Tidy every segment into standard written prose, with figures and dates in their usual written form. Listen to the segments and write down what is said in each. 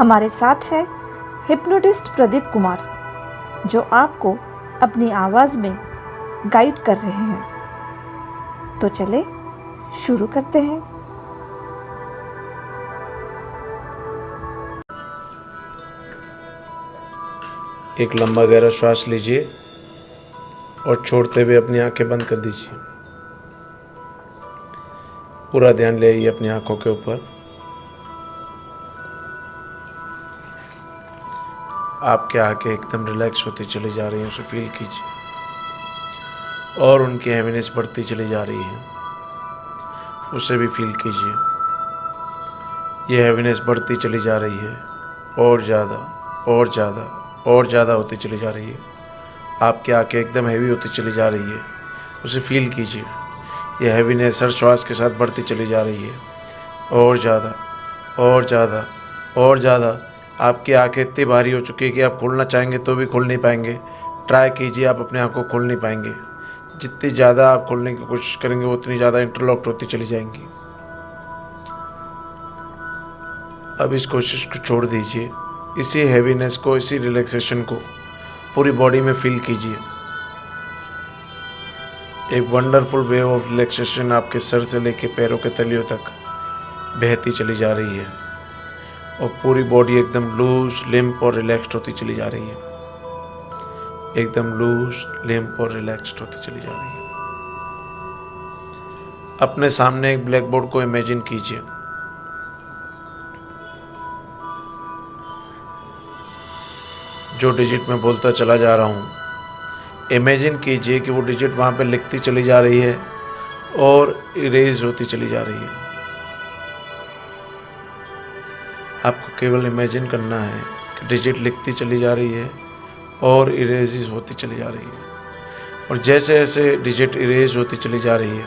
हमारे साथ है हिप्नोटिस्ट प्रदीप कुमार, जो आपको अपनी आवाज़ में गाइड कर रहे हैं। तो चले शुरू करते हैं। एक लंबा गहरा श्वास लीजिए और छोड़ते हुए अपनी आंखें बंद कर दीजिए। पूरा ध्यान ले आइए अपनी आंखों के ऊपर। आपके आंखें एकदम रिलैक्स होती चली जा रही हैं, उसे फील कीजिए और उनकी हैवीनेस बढ़ती चली जा रही है, उसे भी फील कीजिए। ये हैवीनेस बढ़ती चली जा रही है और ज़्यादा और ज़्यादा और ज़्यादा होती चली जा रही है। आपकी आंखें एकदम हैवी होती चली जा रही है, उसे फील कीजिए। यह हैवीनेस हर श्वास के साथ बढ़ती चली जा रही है और ज़्यादा और ज़्यादा और ज़्यादा। आपकी आंखें इतनी भारी हो चुकी है कि आप खोलना चाहेंगे तो भी खोल नहीं पाएंगे। ट्राई कीजिए, आप अपने आँख को खोल नहीं पाएंगे। जितनी ज़्यादा आप खोलने की कोशिश करेंगे उतनी ज़्यादा इंटरलॉक्ड होती चली जाएंगी। अब इस कोशिश को छोड़ दीजिए। इसी हैवीनेस को, इसी रिलैक्सेशन को पूरी बॉडी में फील कीजिए। एक वंडरफुल वेव ऑफ रिलैक्सेशन आपके सर से लेकर पैरों के तलियों तक बहती चली जा रही है और पूरी बॉडी एकदम लूज, लिम्प और रिलैक्स्ड होती चली जा रही है। एकदम लूज, लिम्प और रिलैक्स्ड होती चली जा रही है। अपने सामने एक ब्लैक बोर्ड को इमेजिन कीजिए। जो डिजिट मैं बोलता चला जा रहा हूँ, इमेजिन कीजिए कि वो डिजिट वहाँ पे लिखती चली जा रही है और इरेज होती चली जा रही है। आपको केवल इमेजिन करना है कि डिजिट लिखती चली जा रही है और इरेज होती चली जा रही है। और जैसे जैसे डिजिट इरेज होती चली जा रही है,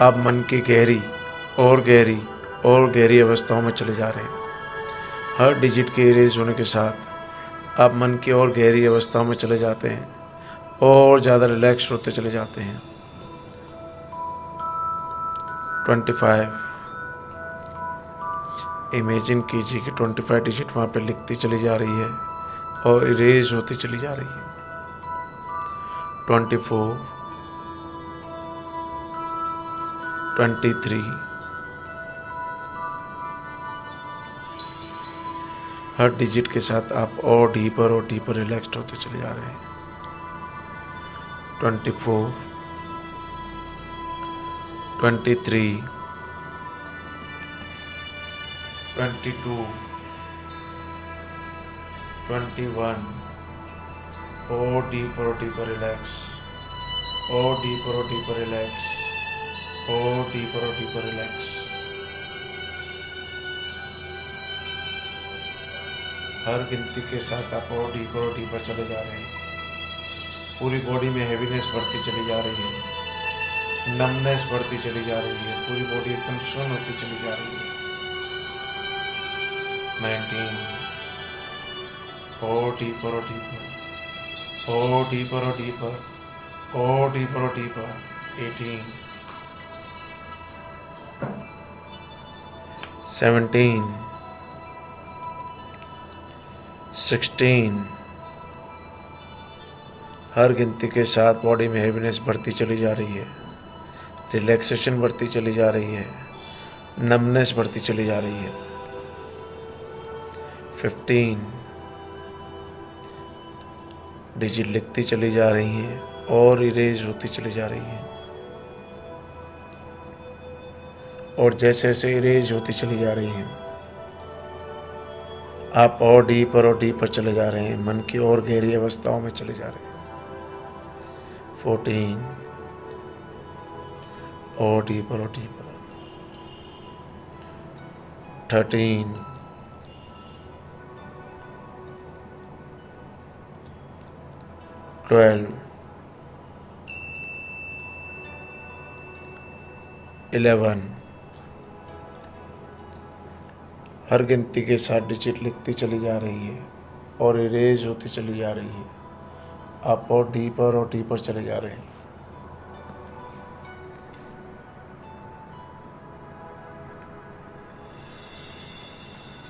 आप मन की गहरी और गहरी और गहरी अवस्थाओं में चले जा रहे हैं। हर डिजिट के इरेज होने के साथ आप मन की और गहरी अवस्थाओं में चले जाते हैं और ज़्यादा रिलैक्स होते चले जाते हैं। 25। इमेजिन कीजिए कि 25 डिजिट वहाँ पे लिखती चली जा रही है और इरेज होती चली जा रही है। 24, 23। हर डिजिट के साथ आप और डीपर रिलैक्स्ड होते चले जा रहे हैं। 24, 23, 22, 21। और डीपर रिलैक्स और डीपर रिलैक्स और डीपर रिलैक्स। हर गिनती के साथ आप और डीपर चले जा रहे हैं। पूरी बॉडी में हैवीनेस बढ़ती चली जा रही है, नमनेस बढ़ती चली जा रही है। पूरी बॉडी एकदम सुन्न होती चली जा रही है। 19। और डीपर और डीपर और डीपर और डीपर और डीपर और डीपर। 18, 17, 16। हर गिनती के साथ बॉडी में हैवीनेस बढ़ती चली जा रही है, रिलैक्सेशन बढ़ती चली जा रही है, नमनेस बढ़ती चली जा रही है। 15। डिजिट लिखती चली जा रही हैं और इरेज होती चली जा रही हैं। और जैसे जैसे इरेज होती चली जा रही हैं, आप और डीपर चले जा रहे हैं, मन की और गहरी अवस्थाओं में चले जा रहे हैं। 14। और डीपर 13, 12, 11। हर गिनती के साथ डिजिट लिखती चली जा रही है और इरेज होती चली जा रही है। आप और डीपर चले जा रहे हैं।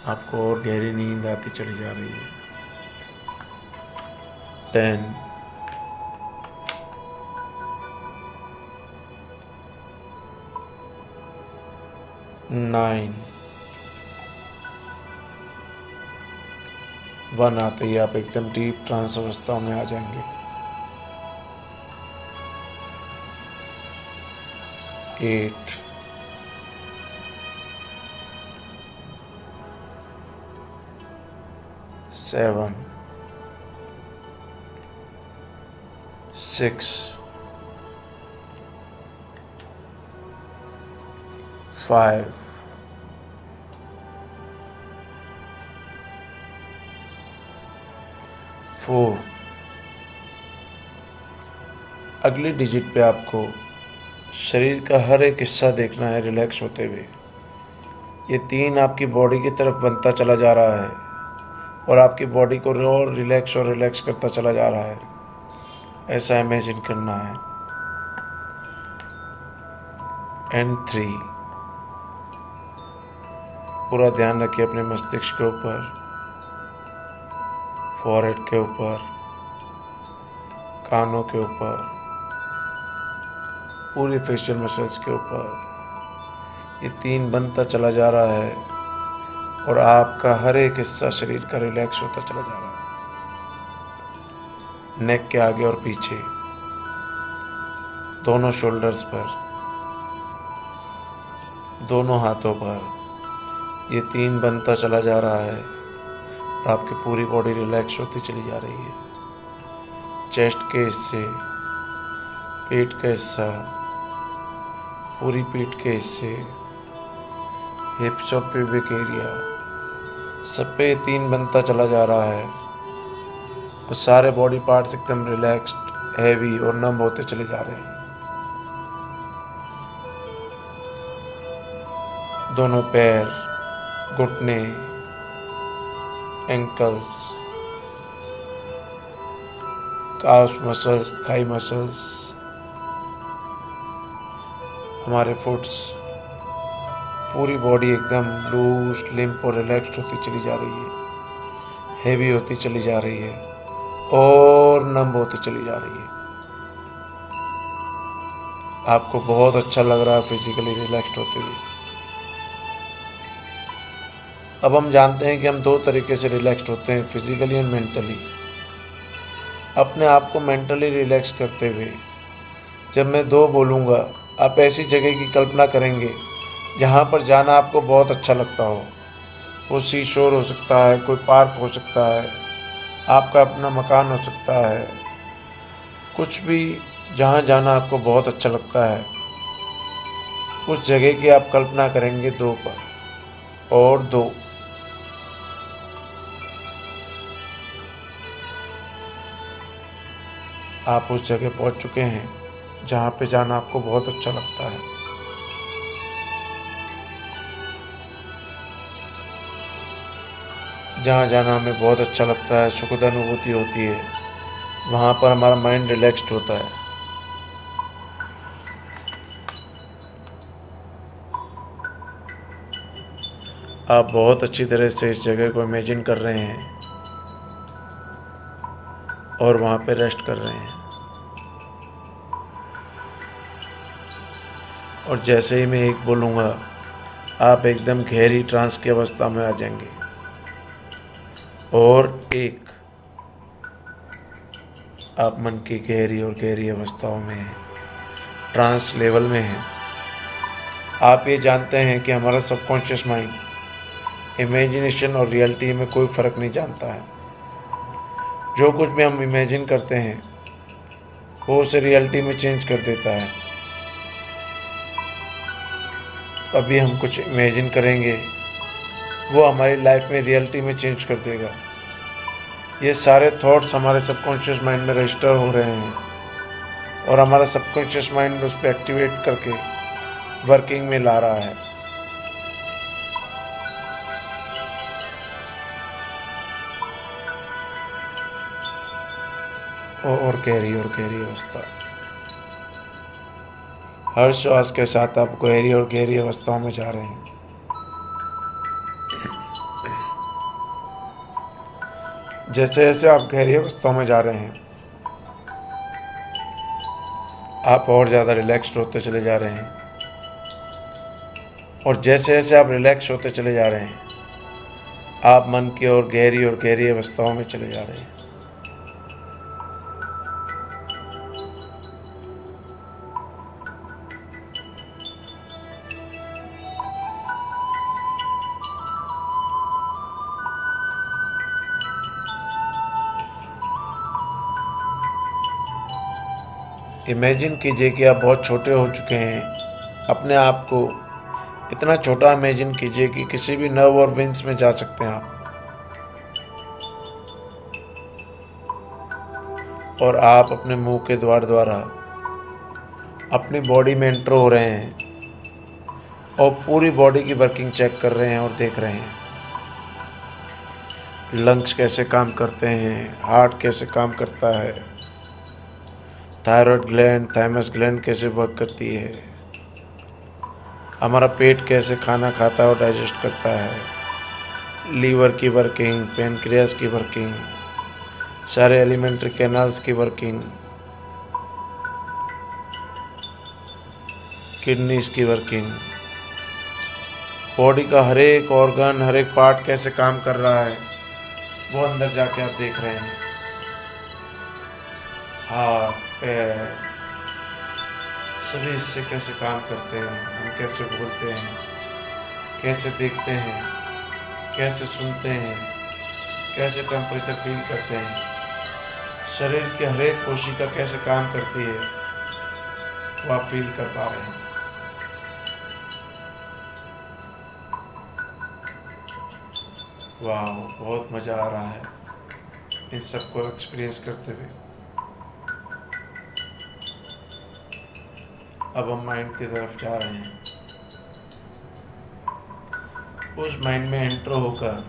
आपको और गहरी नींद आती चली जा रही है। 10, 9, 1 आते ही आप एकदम डीप ट्रांस अवस्था में आ जाएंगे। 8, 7, 6, 5, 4। अगली डिजिट पे आपको शरीर का हर एक हिस्सा देखना है रिलैक्स होते हुए। ये 3 आपकी बॉडी की तरफ बनता चला जा रहा है और आपकी बॉडी को और रिलैक्स करता चला जा रहा है। ऐसा इमेजिन करना है। एंड 3, पूरा ध्यान रखिए अपने मस्तिष्क के ऊपर, फॉरहेड के ऊपर, कानों के ऊपर, पूरी फेशियल मसल्स के ऊपर। ये 3 बनता चला जा रहा है और आपका हर एक हिस्सा शरीर का रिलैक्स होता चला जा रहा है। नेक के आगे और पीछे, दोनों शोल्डर्स पर, दोनों हाथों पर ये 3 बनता चला जा रहा है और आपकी पूरी बॉडी रिलैक्स होती चली जा रही है। चेस्ट के हिस्से, पेट का हिस्सा, पूरी पीठ के हिस्से, हिप्स और प्यूबिक एरिया, सब पे 3 बनता चला जा रहा है और सारे बॉडी पार्ट्स एकदम रिलैक्स्ड, हैवी और नम होते चले जा रहे हैं। दोनों पैर, घुटने, एंकल्स, काफ मसल्स, थाई मसल्स, हमारे फुट्स, पूरी बॉडी एकदम लूज, लिम्प और रिलैक्स्ड होती चली जा रही है, हैवी होती चली जा रही है और नम होती चली जा रही है। आपको बहुत अच्छा लग रहा है फिजिकली रिलैक्स्ड होते हुए। अब हम जानते हैं कि हम 2 तरीके से रिलैक्स्ड होते हैं, फिजिकली एंड मेंटली। अपने आप को मेंटली रिलैक्स करते हुए जब मैं 2 बोलूँगा, आप ऐसी जगह की कल्पना करेंगे जहाँ पर जाना आपको बहुत अच्छा लगता हो। वो सी शोर हो सकता है, कोई पार्क हो सकता है, आपका अपना मकान हो सकता है, कुछ भी जहाँ जाना आपको बहुत अच्छा लगता है, उस जगह की आप कल्पना करेंगे 2 पर और 2। आप उस जगह पहुँच चुके हैं जहाँ पे जाना आपको बहुत अच्छा लगता है। जहाँ जाना हमें बहुत अच्छा लगता है, सुखद अनुभूति होती है, वहाँ पर हमारा माइंड रिलैक्स्ड होता है। आप बहुत अच्छी तरह से इस जगह को इमेजिन कर रहे हैं और वहाँ पे रेस्ट कर रहे हैं। और जैसे ही मैं 1 बोलूँगा, आप एकदम गहरी ट्रांस की अवस्था में आ जाएंगे। और 1, आप मन की गहरी अवस्थाओं में हैं, ट्रांस लेवल में हैं। आप ये जानते हैं कि हमारा सबकॉन्शियस माइंड इमेजिनेशन और रियलिटी में कोई फ़र्क नहीं जानता है। जो कुछ भी हम इमेजिन करते हैं वो उसे रियलिटी में चेंज कर देता है। अभी हम कुछ इमेजिन करेंगे, वो हमारी लाइफ में रियलिटी में चेंज कर देगा। ये सारे थॉट्स हमारे सबकॉन्शियस माइंड में रजिस्टर हो रहे हैं और हमारा सबकॉन्शियस माइंड उस पर एक्टिवेट करके वर्किंग में ला रहा है। और गहरी अवस्था। हर श्वास के साथ आप गहरी अवस्थाओं में जा रहे हैं। जैसे जैसे आप गहरी अवस्थाओं में जा रहे हैं, आप और ज़्यादा रिलैक्स्ड होते चले जा रहे हैं, और जैसे जैसे आप रिलैक्स होते चले जा रहे हैं, आप मन की और गहरी अवस्थाओं में चले जा रहे हैं। इमेजिन कीजिए कि आप बहुत छोटे हो चुके हैं। अपने आप को इतना छोटा इमेजिन कीजिए कि किसी भी नर्व और विंग्स में जा सकते हैं आप, और आप अपने मुंह के द्वारा अपनी बॉडी में एंटर हो रहे हैं और पूरी बॉडी की वर्किंग चेक कर रहे हैं और देख रहे हैं। लंग्स कैसे काम करते हैं, हार्ट कैसे काम करता है, थायराइड ग्लैंड, थाइमस ग्लैंड कैसे वर्क करती है, हमारा पेट कैसे खाना खाता है और डाइजेस्ट करता है, लीवर की वर्किंग, पैनक्रियास की वर्किंग, सारे एलिमेंट्री कैनाल्स की वर्किंग, किडनीज की वर्किंग, बॉडी का हर एक ऑर्गन, हर एक पार्ट कैसे काम कर रहा है, वो अंदर जाके आप देख रहे हैं। हाथ, पैर, सभी हिस्से कैसे काम करते हैं, हम कैसे बोलते हैं, कैसे देखते हैं, कैसे सुनते हैं, कैसे टेम्परेचर फील करते हैं, शरीर की हर एक कोशिका कैसे काम करती है, वो आप फील कर पा रहे हैं। वाह, बहुत मज़ा आ रहा है इन सबको एक्सपीरियंस करते हुए। अब हम माइंड की तरफ जा रहे हैं। उस माइंड में एंटर होकर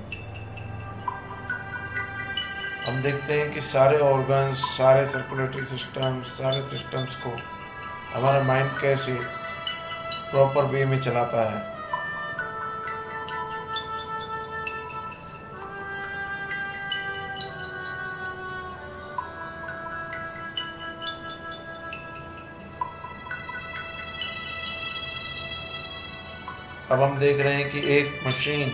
हम देखते हैं कि सारे ऑर्गन्स, सारे सर्कुलेटरी सिस्टम, सारे सिस्टम्स को हमारा माइंड कैसे प्रॉपर वे में चलाता है। अब हम देख रहे हैं कि एक मशीन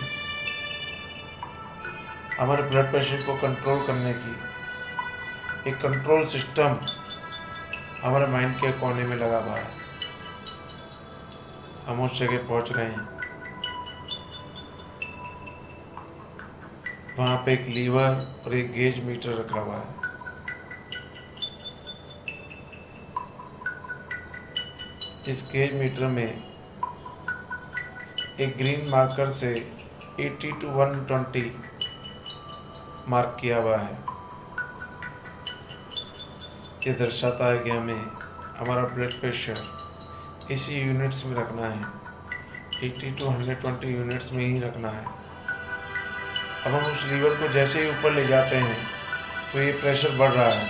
हमारे ब्लड प्रेशर को कंट्रोल करने की, एक कंट्रोल सिस्टम हमारे माइंड के कोने में लगा हुआ है। हम उस जगह पहुंच रहे हैं। वहाँ पे एक लीवर और एक गेज मीटर रखा हुआ है। इस गेज मीटर में एक ग्रीन मार्कर से 80 to 120 मार्क किया हुआ है। ये दर्शाता है कि हमें हमारा ब्लड प्रेशर इसी यूनिट्स में रखना है, 80 to 120 यूनिट्स में ही रखना है। अब हम उस लीवर को जैसे ही ऊपर ले जाते हैं तो ये प्रेशर बढ़ रहा है,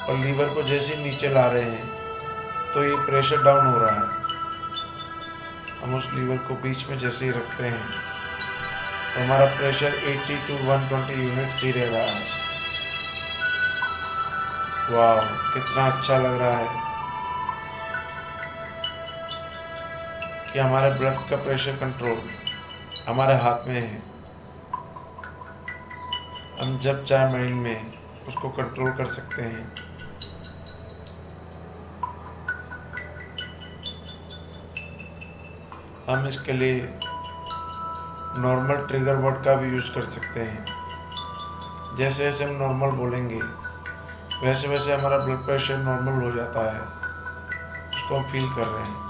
और लीवर को जैसे ही नीचे ला रहे हैं तो ये प्रेशर डाउन हो रहा है। हम उस लीवर को बीच में जैसे ही रखते हैं तो हमारा प्रेशर 80 to 120 यूनिट्स ही रह रहा है। वाह, कितना अच्छा लग रहा है कि हमारे ब्लड का प्रेशर कंट्रोल हमारे हाथ में है। हम जब चाहे माइंड में उसको कंट्रोल कर सकते हैं। हम इसके लिए नॉर्मल ट्रिगर वर्ड का भी यूज़ कर सकते हैं। जैसे जैसे हम नॉर्मल बोलेंगे वैसे वैसे हमारा ब्लड प्रेशर नॉर्मल हो जाता है, उसको हम फील कर रहे हैं।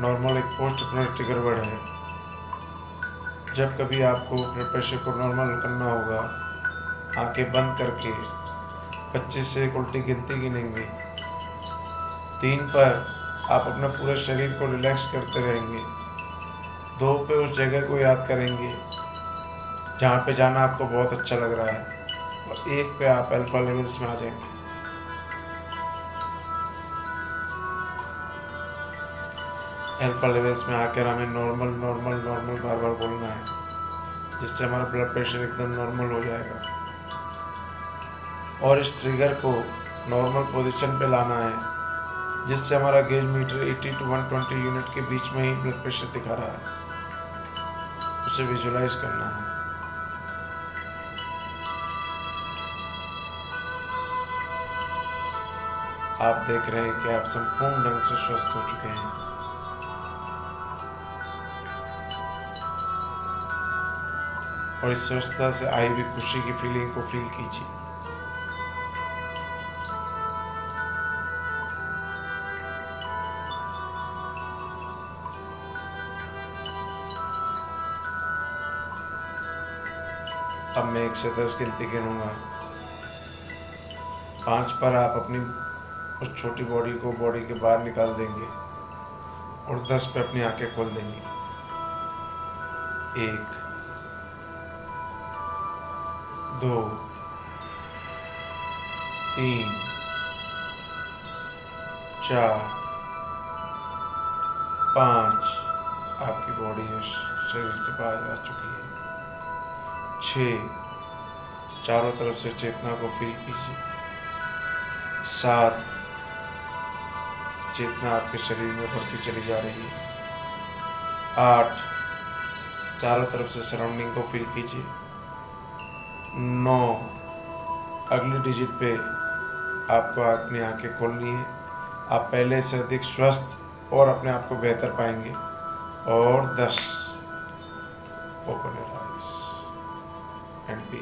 नॉर्मल एक पोस्ट हिप्नोटिक ट्रिगर वर्ड है। जब कभी आपको ब्लड प्रेशर को नॉर्मल करना होगा, आंखें बंद करके 25 से एक उल्टी गिनती गिनेंगे। 3 पर आप अपने पूरे शरीर को रिलैक्स करते रहेंगे। 2 पे उस जगह को याद करेंगे जहाँ पे जाना आपको बहुत अच्छा लग रहा है, और 1 पे आप अल्फा लेवल्स में आ जाएंगे। अल्फा लेवल्स में आकर हमें नॉर्मल नॉर्मल नॉर्मल बार बार बोलना है, जिससे हमारा ब्लड प्रेशर एकदम नॉर्मल हो जाएगा। और इस ट्रिगर को नॉर्मल पोजीशन पे लाना है, जिससे हमारा गेज मीटर 80 to 120 यूनिट के बीच में ही ब्लड प्रेशर दिखा रहा है। उसे विजुलाइज करना है। आप देख रहे हैं कि आप संपूर्ण ढंग से स्वस्थ हो चुके हैं। और इस स्वस्थता से आई हुई खुशी की फीलिंग को फील कीजिए। अब मैं 1 से 10 गिनती गिनूंगा। 5 पर आप अपनी उस छोटी बॉडी को बॉडी के बाहर निकाल देंगे और 10 पे अपनी आंखें खोल देंगे। 1 2 3 4 5 आपकी बॉडी उस शरीर से बाहर आ चुकी है। 6 चारों तरफ से चेतना को फील कीजिए। 7 चेतना आपके शरीर में बढ़ती चली जा रही है। 8 चारों तरफ से सराउंडिंग को फील कीजिए। 9 अगली डिजिट पे आपको अपनी आंखें खोलनी है। आप पहले से अधिक स्वस्थ और अपने आप को बेहतर पाएंगे। और 10 open your eyes and B